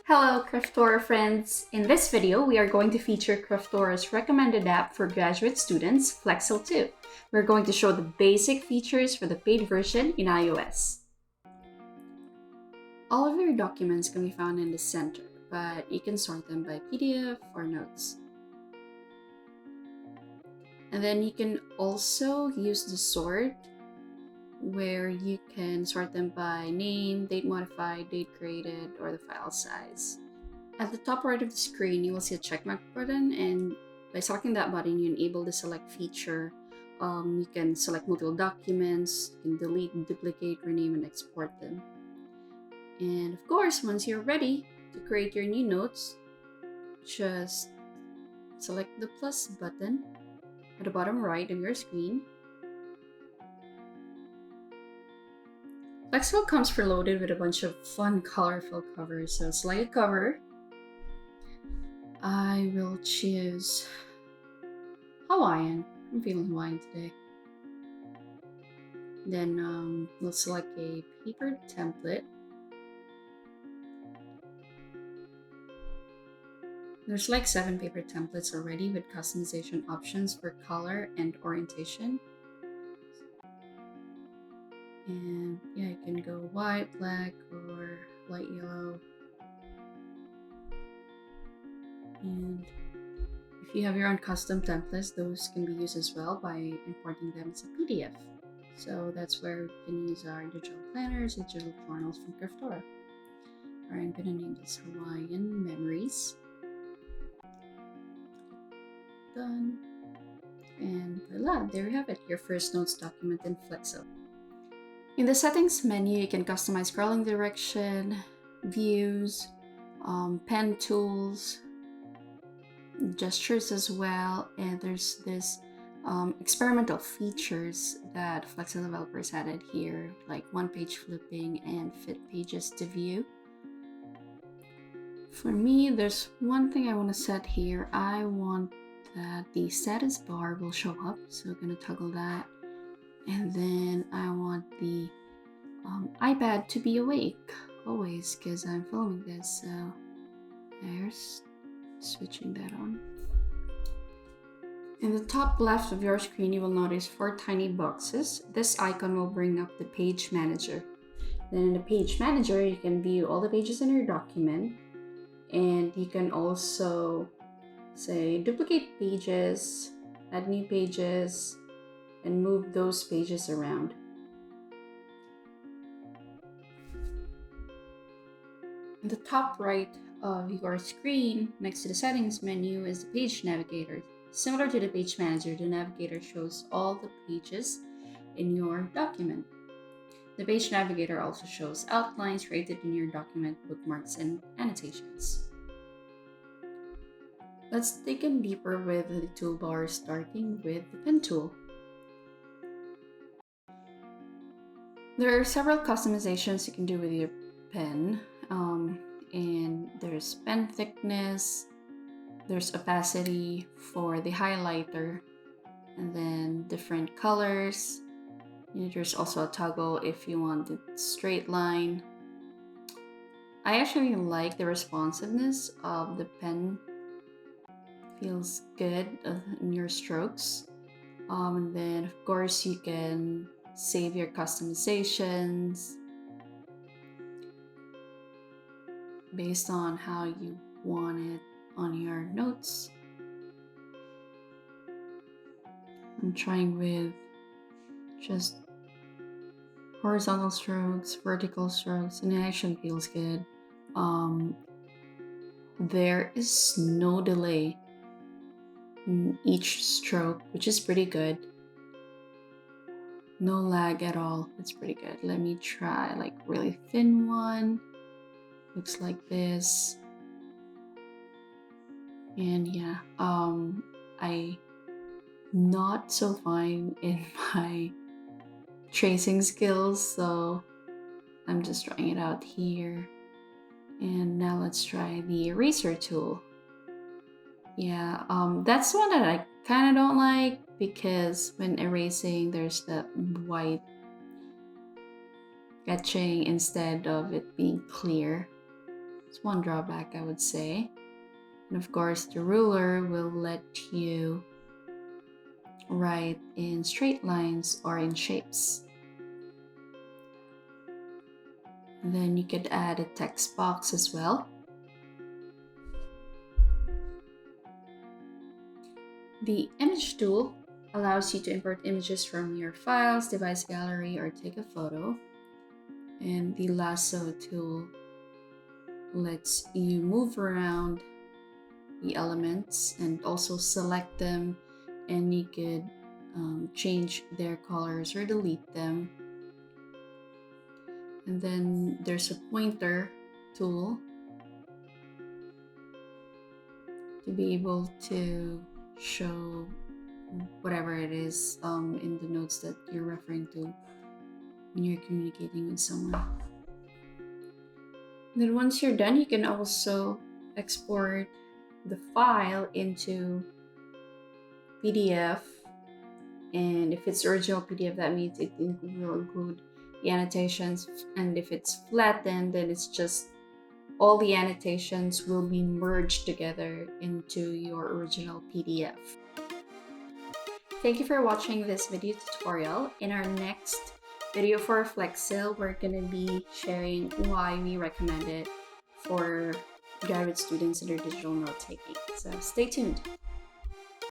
Hello Kraftora friends! In this video, we are going to feature Kraftora's recommended app for graduate students, Flexcil 2. We're going to show the basic features for the paid version in iOS. All of your documents can be found in the center, but you can sort them by PDF or notes. And then you can also use the sort where you can sort them by name, date modified, date created, or the file size. At the top right of the screen, you will see a checkmark button, and by selecting that button, you enable the select feature. You can select multiple documents, you can delete, duplicate, rename, and export them. And of course, once you're ready to create your new notes, just select the plus button at the bottom right of your screen. Flexcil comes preloaded with a bunch of fun, colorful covers. So select a cover. I will choose Hawaiian. I'm feeling Hawaiian today. Then we'll select a paper template. There's like 7 paper templates already with customization options for color and orientation. And yeah, you can go white, black, or light yellow. And if you have your own custom templates, those can be used as well by importing them as a PDF. So that's where we can use our digital planners, digital journals from Kraftora. Alright, I'm gonna name this Hawaiian Memories. Done. And voila, there you have it, your first notes document in Flexcil. In the settings menu, you can customize scrolling direction, views, pen tools, gestures as well, and there's this experimental features that Flexcil developers added here, like one-page flipping and fit pages to view. For me, there's one thing I want to set here. I want that the status bar will show up, so I'm going to toggle that. And then I want the iPad to be awake always because I'm filming this, so there's switching that on. In the top left of your screen, you will notice 4 tiny boxes. This icon will bring up the page manager. Then in the page manager, you can view all the pages in your document, and you can also say duplicate pages, add new pages, and move those pages around. In the top right of your screen, next to the settings menu, is the page navigator. Similar to the page manager, the navigator shows all the pages in your document. The page navigator also shows outlines created in your document, bookmarks, and annotations. Let's dig in deeper with the toolbar, starting with the pen tool. There are several customizations you can do with your pen, and there's pen thickness, there's opacity for the highlighter, and then different colors. There's also a toggle if you want the straight line. I actually like the responsiveness of the pen. Feels good in your strokes. And then of course you can save your customizations based on how you want it on your notes. I'm trying with just horizontal strokes, vertical strokes, and it actually feels good. There is no delay in each stroke, which is pretty good. No lag at all. It's pretty good. Let me try like really thin one. Looks like this. And yeah, I not so fine in my tracing skills, so I'm just trying it out here. And now let's try the eraser tool. Yeah, that's the one that I kind of don't like because when erasing, there's that white etching instead of it being clear. It's one drawback, I would say. And of course, the ruler will let you write in straight lines or in shapes. And then you could add a text box as well. The image tool allows you to import images from your files, device gallery, or take a photo. And the lasso tool lets you move around the elements and also select them, and you could change their colors or delete them. And then there's a pointer tool to be able to show whatever it is in the notes that you're referring to when you're communicating with someone. Then once you're done, you can also export the file into PDF. And if it's original PDF, that means it will include the annotations. And if it's flattened, then it's just all the annotations will be merged together into your original PDF. Thank you for watching this video tutorial. In our next video for Flexcil, we're going to be sharing why we recommend it for graduate students in their digital note taking. So stay tuned.